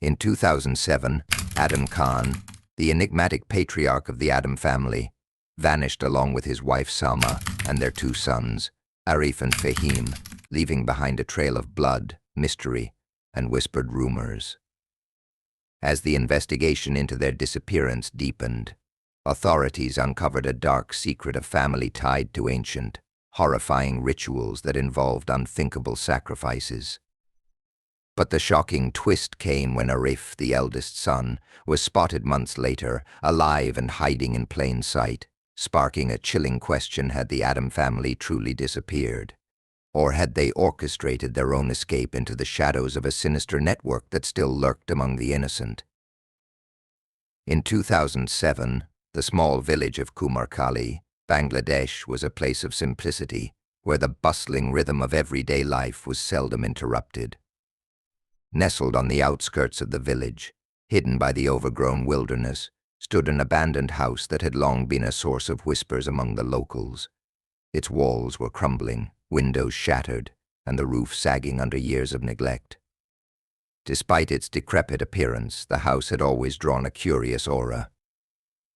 In 2007, Adam Khan, the enigmatic patriarch of the Adam family, vanished along with his wife Salma and their two sons, Arif and Fahim, leaving behind a trail of blood, mystery, and whispered rumors. As the investigation into their disappearance deepened, authorities uncovered a dark secret of family tied to ancient, horrifying rituals that involved unthinkable sacrifices. But the shocking twist came when Arif, the eldest son, was spotted months later, alive and hiding in plain sight, sparking a chilling question: had the Adam family truly disappeared? Or had they orchestrated their own escape into the shadows of a sinister network that still lurked among the innocent? In 2007, the small village of Kumarkali, Bangladesh, was a place of simplicity, where the bustling rhythm of everyday life was seldom interrupted. Nestled on the outskirts of the village, hidden by the overgrown wilderness, stood an abandoned house that had long been a source of whispers among the locals. Its walls were crumbling, windows shattered, and the roof sagging under years of neglect. Despite its decrepit appearance, the house had always drawn a curious aura.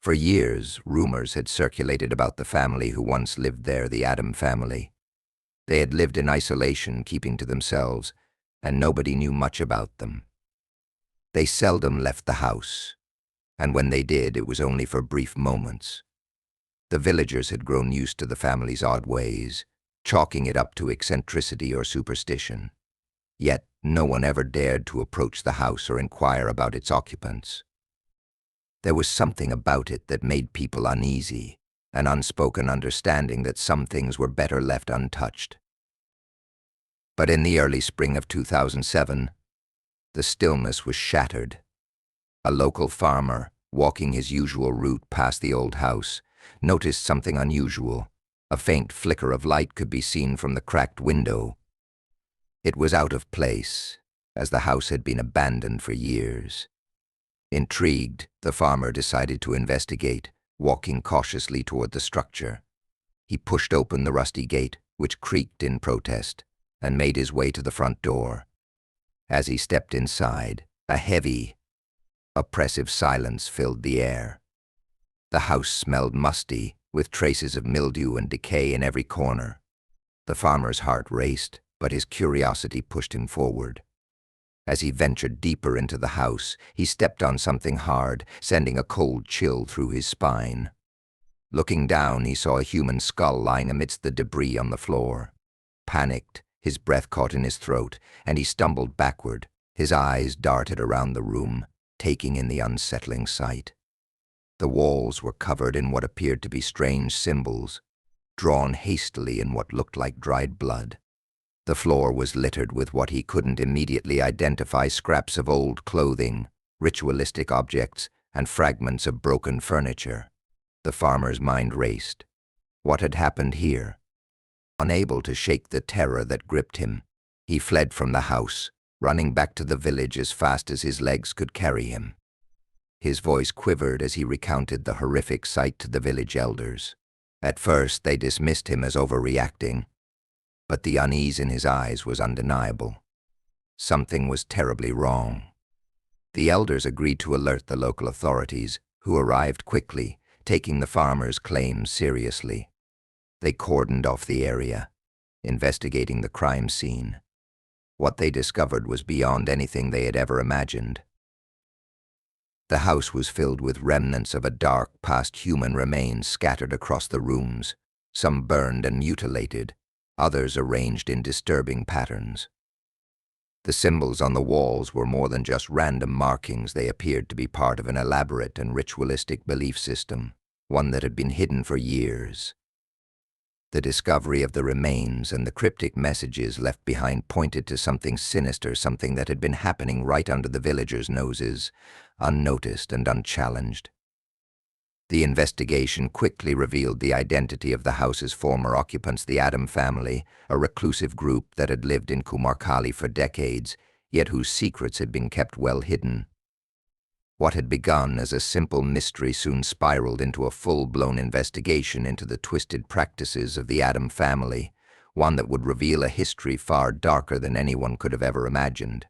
For years, rumors had circulated about the family who once lived there, the Adam family. They had lived in isolation, keeping to themselves, and nobody knew much about them. They seldom left the house, and when they did, it was only for brief moments. The villagers had grown used to the family's odd ways, chalking it up to eccentricity or superstition. Yet no one ever dared to approach the house or inquire about its occupants. There was something about it that made people uneasy, an unspoken understanding that some things were better left untouched. But in the early spring of 2007, the stillness was shattered. A local farmer, walking his usual route past the old house, noticed something unusual. A faint flicker of light could be seen from the cracked window. It was out of place, as the house had been abandoned for years. Intrigued, the farmer decided to investigate, walking cautiously toward the structure. He pushed open the rusty gate, which creaked in protest, and made his way to the front door. As he stepped inside, a heavy, oppressive silence filled the air. The house smelled musty, with traces of mildew and decay in every corner. The farmer's heart raced, but his curiosity pushed him forward. As he ventured deeper into the house, he stepped on something hard, sending a cold chill through his spine. Looking down, he saw a human skull lying amidst the debris on the floor. Panicked, his breath caught in his throat, and he stumbled backward. His eyes darted around the room, taking in the unsettling sight. The walls were covered in what appeared to be strange symbols, drawn hastily in what looked like dried blood. The floor was littered with what he couldn't immediately identify: scraps of old clothing, ritualistic objects, and fragments of broken furniture. The farmer's mind raced. What had happened here? Unable to shake the terror that gripped him, he fled from the house, running back to the village as fast as his legs could carry him. His voice quivered as he recounted the horrific sight to the village elders. At first, they dismissed him as overreacting, but the unease in his eyes was undeniable. Something was terribly wrong. The elders agreed to alert the local authorities, who arrived quickly, taking the farmer's claims seriously. They cordoned off the area, investigating the crime scene. What they discovered was beyond anything they had ever imagined. The house was filled with remnants of a dark past. Human remains scattered across the rooms, some burned and mutilated, others arranged in disturbing patterns. The symbols on the walls were more than just random markings. They appeared to be part of an elaborate and ritualistic belief system, one that had been hidden for years. The discovery of the remains and the cryptic messages left behind pointed to something sinister, something that had been happening right under the villagers' noses, unnoticed and unchallenged. The investigation quickly revealed the identity of the house's former occupants, the Adam family, a reclusive group that had lived in Kumarkali for decades, yet whose secrets had been kept well hidden. What had begun as a simple mystery soon spiraled into a full-blown investigation into the twisted practices of the Adam family, one that would reveal a history far darker than anyone could have ever imagined.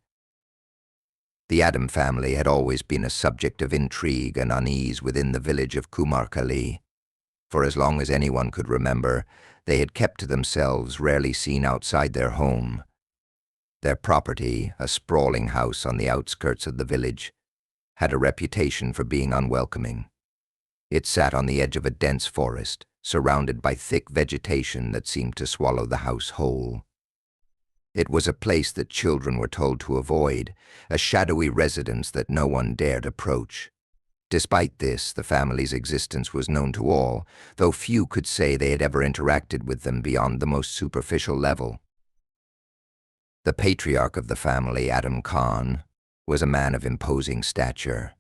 The Adam family had always been a subject of intrigue and unease within the village of Kumarkali. For as long as anyone could remember, they had kept to themselves, rarely seen outside their home. Their property, a sprawling house on the outskirts of the village, had a reputation for being unwelcoming. It sat on the edge of a dense forest, surrounded by thick vegetation that seemed to swallow the house whole. It was a place that children were told to avoid, a shadowy residence that no one dared approach. Despite this, the family's existence was known to all, though few could say they had ever interacted with them beyond the most superficial level. The patriarch of the family, Adam Khan, was a man of imposing stature.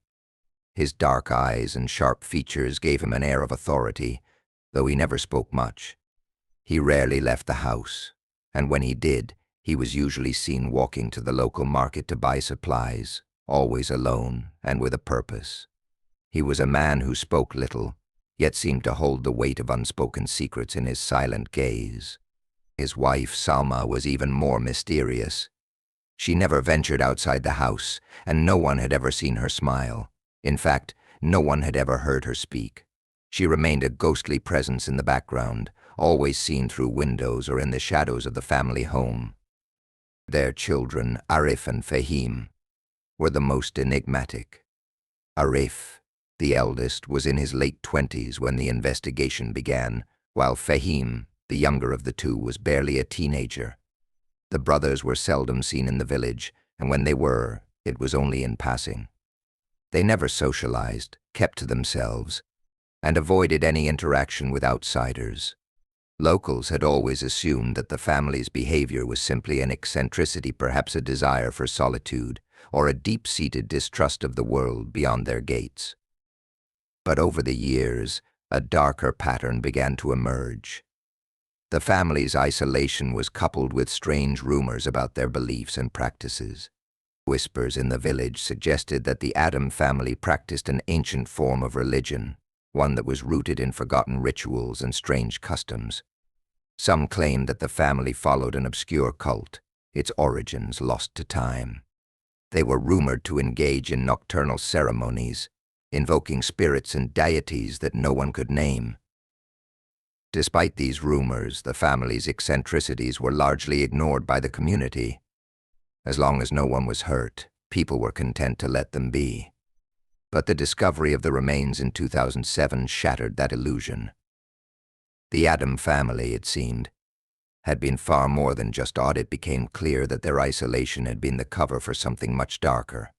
His dark eyes and sharp features gave him an air of authority, though he never spoke much. He rarely left the house, and when he did, he was usually seen walking to the local market to buy supplies, always alone and with a purpose. He was a man who spoke little, yet seemed to hold the weight of unspoken secrets in his silent gaze. His wife, Salma, was even more mysterious. She never ventured outside the house, and no one had ever seen her smile. In fact, no one had ever heard her speak. She remained a ghostly presence in the background, always seen through windows or in the shadows of the family home. Their children, Arif and Fahim, were the most enigmatic. Arif, the eldest, was in his late 20s when the investigation began, while Fahim, the younger of the two, was barely a teenager. The brothers were seldom seen in the village, and when they were, it was only in passing. They never socialized, kept to themselves, and avoided any interaction with outsiders. Locals had always assumed that the family's behavior was simply an eccentricity, perhaps a desire for solitude, or a deep-seated distrust of the world beyond their gates. But over the years, a darker pattern began to emerge. The family's isolation was coupled with strange rumors about their beliefs and practices. Whispers in the village suggested that the Adam family practiced an ancient form of religion, one that was rooted in forgotten rituals and strange customs. Some claimed that the family followed an obscure cult, its origins lost to time. They were rumored to engage in nocturnal ceremonies, invoking spirits and deities that no one could name. Despite these rumors, the family's eccentricities were largely ignored by the community. As long as no one was hurt, people were content to let them be. But the discovery of the remains in 2007 shattered that illusion. The Adam family, it seemed, had been far more than just odd. It became clear that their isolation had been the cover for something much darker.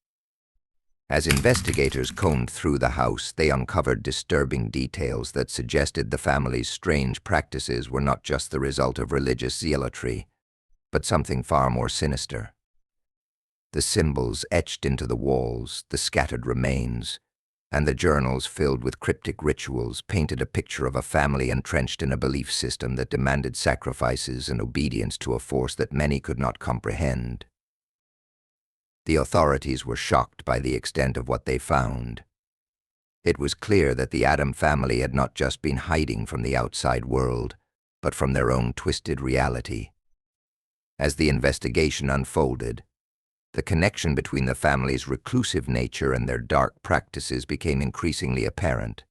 As investigators combed through the house, they uncovered disturbing details that suggested the family's strange practices were not just the result of religious zealotry, but something far more sinister. The symbols etched into the walls, the scattered remains, and the journals filled with cryptic rituals painted a picture of a family entrenched in a belief system that demanded sacrifices and obedience to a force that many could not comprehend. The authorities were shocked by the extent of what they found. It was clear that the Adam family had not just been hiding from the outside world, but from their own twisted reality. As the investigation unfolded, the connection between the family's reclusive nature and their dark practices became increasingly apparent.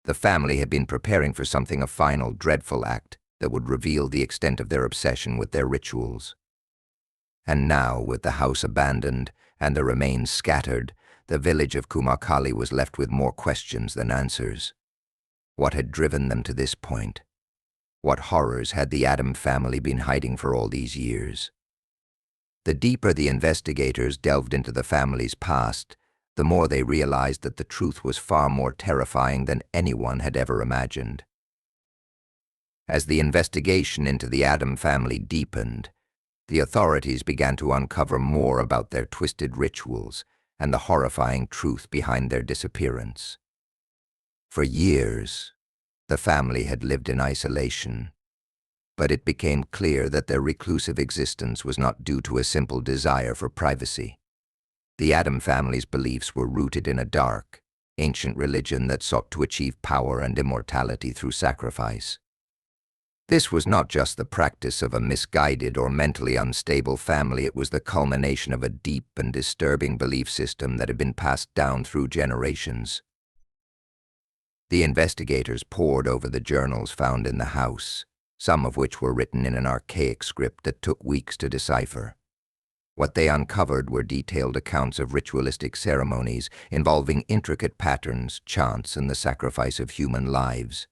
The family had been preparing for something, a final, dreadful act that would reveal the extent of their obsession with their rituals. And now, with the house abandoned and the remains scattered, the village of Kumarkali was left with more questions than answers. What had driven them to this point? What horrors had the Adam family been hiding for all these years? The deeper the investigators delved into the family's past, the more they realized that the truth was far more terrifying than anyone had ever imagined. As the investigation into the Adam family deepened, the authorities began to uncover more about their twisted rituals and the horrifying truth behind their disappearance. For years, the family had lived in isolation, but it became clear that their reclusive existence was not due to a simple desire for privacy. The Adam family's beliefs were rooted in a dark, ancient religion that sought to achieve power and immortality through sacrifice. This was not just the practice of a misguided or mentally unstable family, it was the culmination of a deep and disturbing belief system that had been passed down through generations. The investigators pored over the journals found in the house, some of which were written in an archaic script that took weeks to decipher. What they uncovered were detailed accounts of ritualistic ceremonies involving intricate patterns, chants, and the sacrifice of human lives.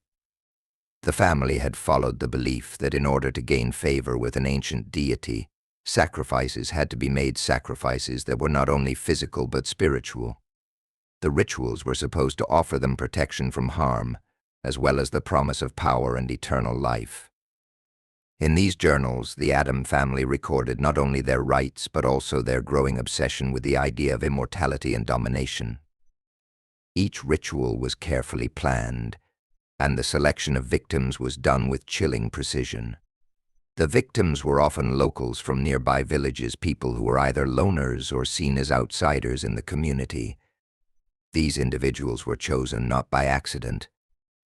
The family had followed the belief that in order to gain favor with an ancient deity, sacrifices had to be made, sacrifices that were not only physical but spiritual. The rituals were supposed to offer them protection from harm, as well as the promise of power and eternal life. In these journals, the Adam family recorded not only their rites but also their growing obsession with the idea of immortality and domination. Each ritual was carefully planned, and the selection of victims was done with chilling precision. The victims were often locals from nearby villages, people who were either loners or seen as outsiders in the community. These individuals were chosen not by accident,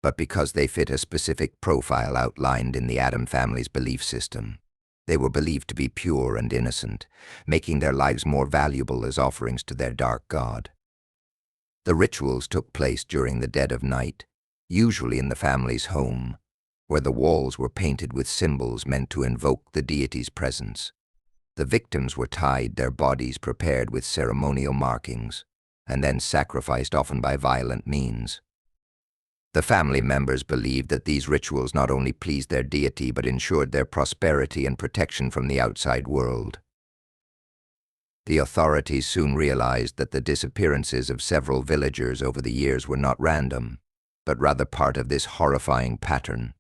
but because they fit a specific profile outlined in the Adam family's belief system. They were believed to be pure and innocent, making their lives more valuable as offerings to their dark god. The rituals took place during the dead of night, usually in the family's home, where the walls were painted with symbols meant to invoke the deity's presence. The victims were tied, their bodies prepared with ceremonial markings, and then sacrificed, often by violent means. The family members believed that these rituals not only pleased their deity but ensured their prosperity and protection from the outside world. The authorities soon realized that the disappearances of several villagers over the years were not random, but rather part of this horrifying pattern.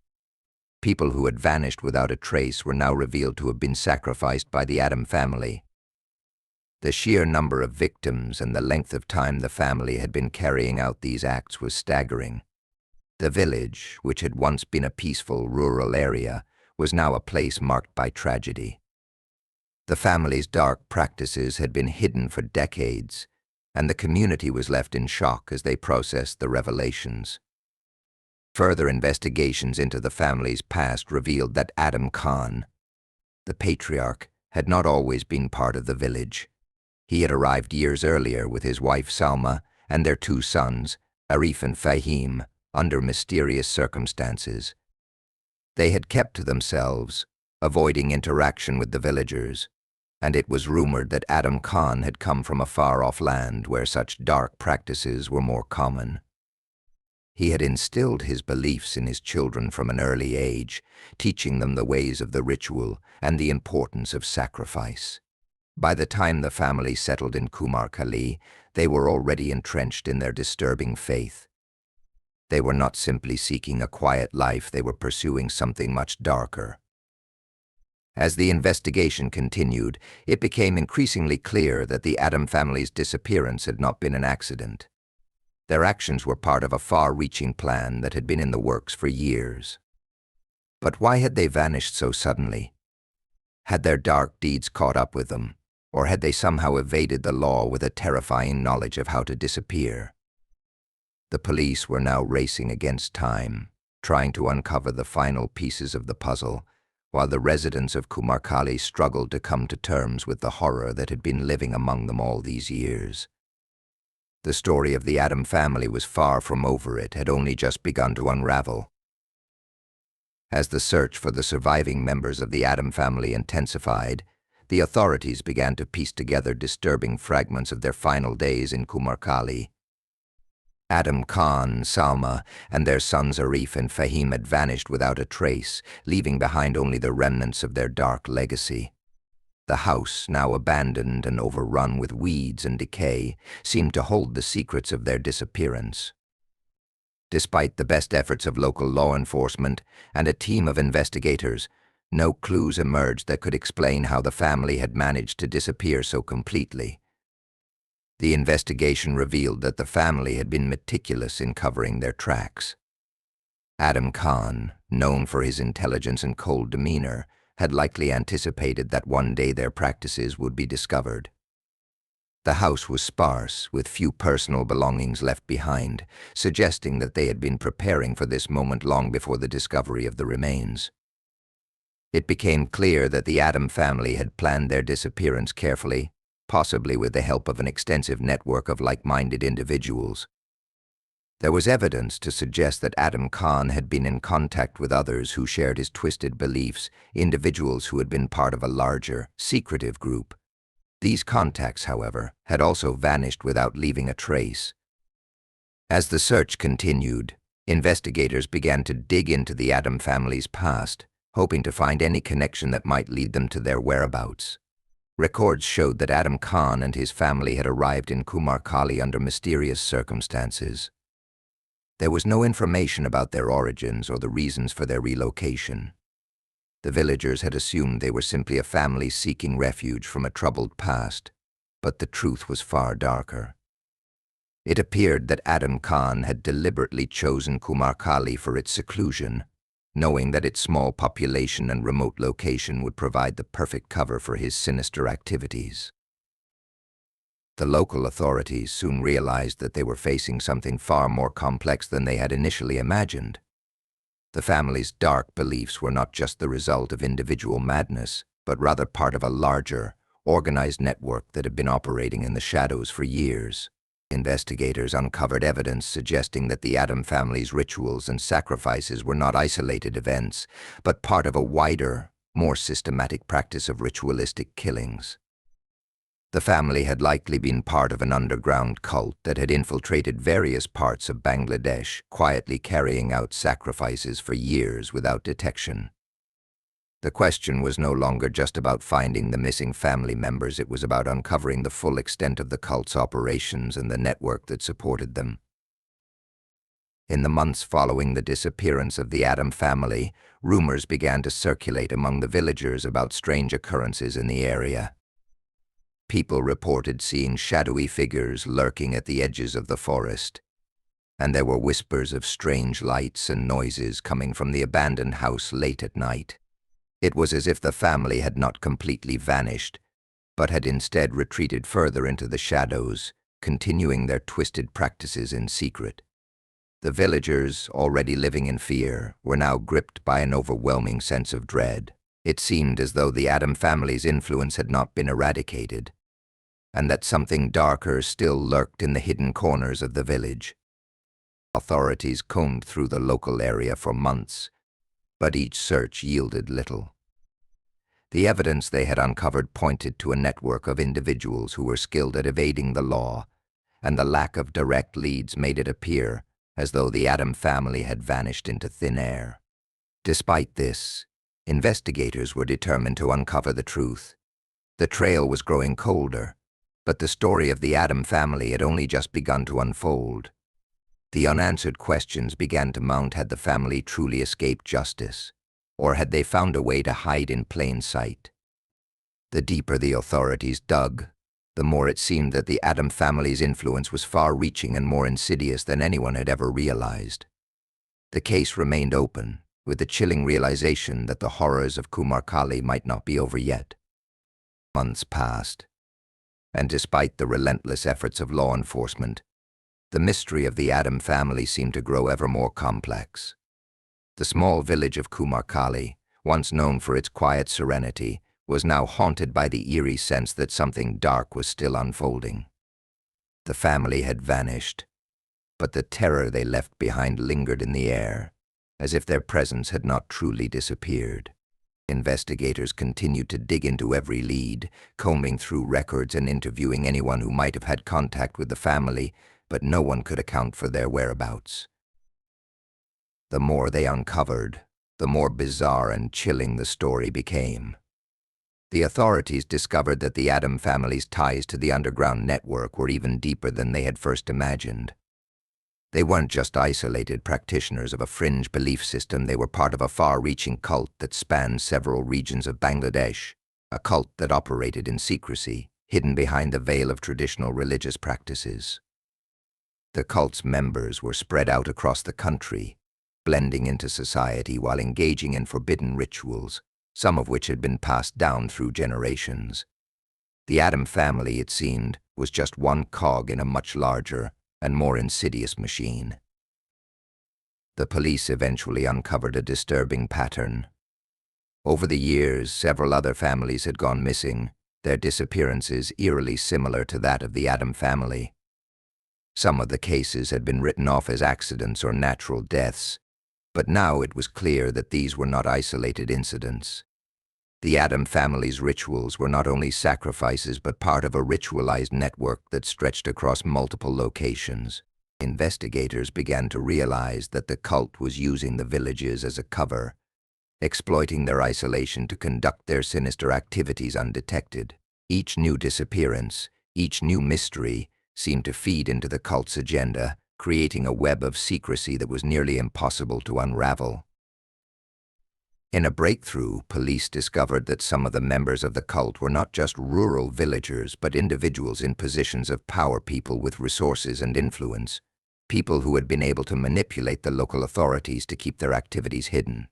People who had vanished without a trace were now revealed to have been sacrificed by the Adam family. The sheer number of victims and the length of time the family had been carrying out these acts was staggering. The village, which had once been a peaceful rural area, was now a place marked by tragedy. The family's dark practices had been hidden for decades, and the community was left in shock as they processed the revelations. Further investigations into the family's past revealed that Adam Khan, the patriarch, had not always been part of the village. He had arrived years earlier with his wife Salma and their two sons, Arif and Fahim, under mysterious circumstances. They had kept to themselves, avoiding interaction with the villagers, and it was rumored that Adam Khan had come from a far-off land where such dark practices were more common. He had instilled his beliefs in his children from an early age, teaching them the ways of the ritual and the importance of sacrifice. By the time the family settled in Kumarkali, they were already entrenched in their disturbing faith. They were not simply seeking a quiet life, they were pursuing something much darker. As the investigation continued, it became increasingly clear that the Adam family's disappearance had not been an accident. Their actions were part of a far-reaching plan that had been in the works for years. But why had they vanished so suddenly? Had their dark deeds caught up with them, or had they somehow evaded the law with a terrifying knowledge of how to disappear? The police were now racing against time, trying to uncover the final pieces of the puzzle, while the residents of Kumarkali struggled to come to terms with the horror that had been living among them all these years. The story of the Adam family was far from over, it had only just begun to unravel. As the search for the surviving members of the Adam family intensified, the authorities began to piece together disturbing fragments of their final days in Kumarkali. Adam Khan, Salma, and their sons Arif and Fahim had vanished without a trace, leaving behind only the remnants of their dark legacy. The house, now abandoned and overrun with weeds and decay, seemed to hold the secrets of their disappearance. Despite the best efforts of local law enforcement and a team of investigators, no clues emerged that could explain how the family had managed to disappear so completely. The investigation revealed that the family had been meticulous in covering their tracks. Adam Khan, known for his intelligence and cold demeanor, had likely anticipated that one day their practices would be discovered. The house was sparse, with few personal belongings left behind, suggesting that they had been preparing for this moment long before the discovery of the remains. It became clear that the Adam family had planned their disappearance carefully, possibly with the help of an extensive network of like-minded individuals. There was evidence to suggest that Adam Khan had been in contact with others who shared his twisted beliefs, individuals who had been part of a larger, secretive group. These contacts, however, had also vanished without leaving a trace. As the search continued, investigators began to dig into the Adam family's past, hoping to find any connection that might lead them to their whereabouts. Records showed that Adam Khan and his family had arrived in Kumarkali under mysterious circumstances. There was no information about their origins or the reasons for their relocation. The villagers had assumed they were simply a family seeking refuge from a troubled past, but the truth was far darker. It appeared that Adam Khan had deliberately chosen Kumarkali for its seclusion, knowing that its small population and remote location would provide the perfect cover for his sinister activities. The local authorities soon realized that they were facing something far more complex than they had initially imagined. The family's dark beliefs were not just the result of individual madness, but rather part of a larger, organized network that had been operating in the shadows for years. Investigators uncovered evidence suggesting that the Adam family's rituals and sacrifices were not isolated events, but part of a wider, more systematic practice of ritualistic killings. The family had likely been part of an underground cult that had infiltrated various parts of Bangladesh, quietly carrying out sacrifices for years without detection. The question was no longer just about finding the missing family members, it was about uncovering the full extent of the cult's operations and the network that supported them. In the months following the disappearance of the Adam family, rumors began to circulate among the villagers about strange occurrences in the area. People reported seeing shadowy figures lurking at the edges of the forest, and there were whispers of strange lights and noises coming from the abandoned house late at night. It was as if the family had not completely vanished, but had instead retreated further into the shadows, continuing their twisted practices in secret. The villagers, already living in fear, were now gripped by an overwhelming sense of dread. It seemed as though the Adam family's influence had not been eradicated, and that something darker still lurked in the hidden corners of the village. Authorities combed through the local area for months, but each search yielded little. The evidence they had uncovered pointed to a network of individuals who were skilled at evading the law, and the lack of direct leads made it appear as though the Adam family had vanished into thin air. Despite this, investigators were determined to uncover the truth. The trail was growing colder, but the story of the Adam family had only just begun to unfold. The unanswered questions began to mount. Had the family truly escaped justice, or had they found a way to hide in plain sight? The deeper the authorities dug, the more it seemed that the Adam family's influence was far-reaching and more insidious than anyone had ever realized. The case remained open, with the chilling realization that the horrors of Kumarkali might not be over yet. Months passed, and despite the relentless efforts of law enforcement, the mystery of the Adam family seemed to grow ever more complex. The small village of Kumarkali, once known for its quiet serenity, was now haunted by the eerie sense that something dark was still unfolding. The family had vanished, but the terror they left behind lingered in the air, as if their presence had not truly disappeared. Investigators continued to dig into every lead, combing through records and interviewing anyone who might have had contact with the family, but no one could account for their whereabouts. The more they uncovered, the more bizarre and chilling the story became. The authorities discovered that the Adam family's ties to the underground network were even deeper than they had first imagined. They weren't just isolated practitioners of a fringe belief system, they were part of a far-reaching cult that spanned several regions of Bangladesh, a cult that operated in secrecy, hidden behind the veil of traditional religious practices. The cult's members were spread out across the country, blending into society while engaging in forbidden rituals, some of which had been passed down through generations. The Adam family, it seemed, was just one cog in a much larger and more insidious machine. The police eventually uncovered a disturbing pattern. Over the years, several other families had gone missing, their disappearances eerily similar to that of the Adam family. Some of the cases had been written off as accidents or natural deaths, but now it was clear that these were not isolated incidents. The Adam family's rituals were not only sacrifices but part of a ritualized network that stretched across multiple locations. Investigators began to realize that the cult was using the villages as a cover, exploiting their isolation to conduct their sinister activities undetected. Each new disappearance, each new mystery, seemed to feed into the cult's agenda, creating a web of secrecy that was nearly impossible to unravel. In a breakthrough, police discovered that some of the members of the cult were not just rural villagers, but individuals in positions of power, people with resources and influence, people who had been able to manipulate the local authorities to keep their activities hidden.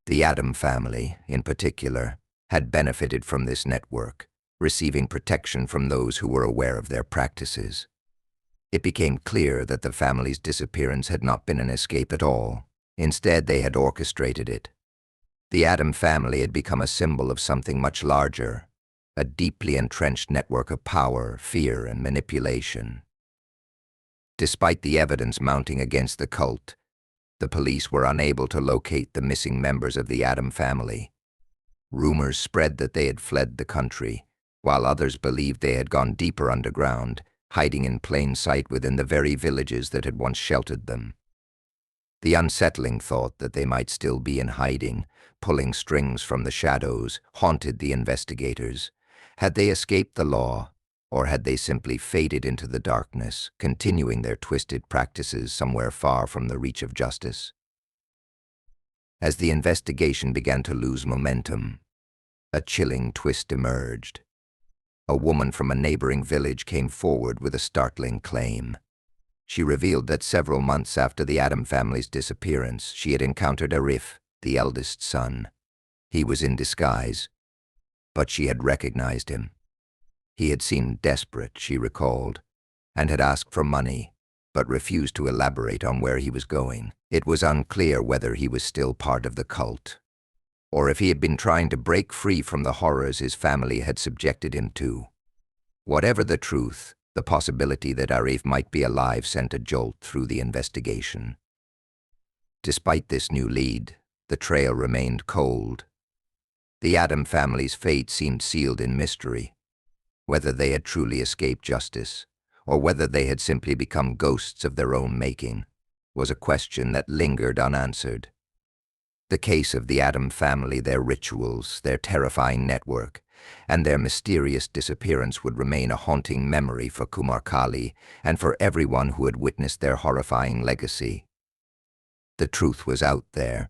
The Adam family, in particular, had benefited from this network, receiving protection from those who were aware of their practices. It became clear that the family's disappearance had not been an escape at all. Instead, they had orchestrated it. The Adam family had become a symbol of something much larger, a deeply entrenched network of power, fear, and manipulation. Despite the evidence mounting against the cult, the police were unable to locate the missing members of the Adam family. Rumors spread that they had fled the country, while others believed they had gone deeper underground, hiding in plain sight within the very villages that had once sheltered them. The unsettling thought that they might still be in hiding, pulling strings from the shadows, haunted the investigators. Had they escaped the law, or had they simply faded into the darkness, continuing their twisted practices somewhere far from the reach of justice? As the investigation began to lose momentum, a chilling twist emerged. A woman from a neighboring village came forward with a startling claim. She revealed that several months after the Adam family's disappearance, she had encountered Arif, the eldest son. He was in disguise, but she had recognized him. He had seemed desperate, she recalled, and had asked for money, but refused to elaborate on where he was going. It was unclear whether he was still part of the cult, or if he had been trying to break free from the horrors his family had subjected him to. Whatever the truth, the possibility that Arif might be alive sent a jolt through the investigation. Despite this new lead, the trail remained cold. The Adam family's fate seemed sealed in mystery. Whether they had truly escaped justice, or whether they had simply become ghosts of their own making, was a question that lingered unanswered. The case of the Adam family, their rituals, their terrifying network, and their mysterious disappearance would remain a haunting memory for Kumar Kali and for everyone who had witnessed their horrifying legacy. The truth was out there,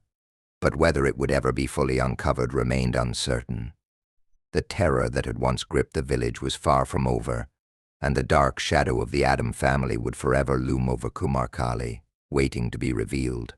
but whether it would ever be fully uncovered remained uncertain. The terror that had once gripped the village was far from over, and the dark shadow of the Adam family would forever loom over Kumar Kali, waiting to be revealed.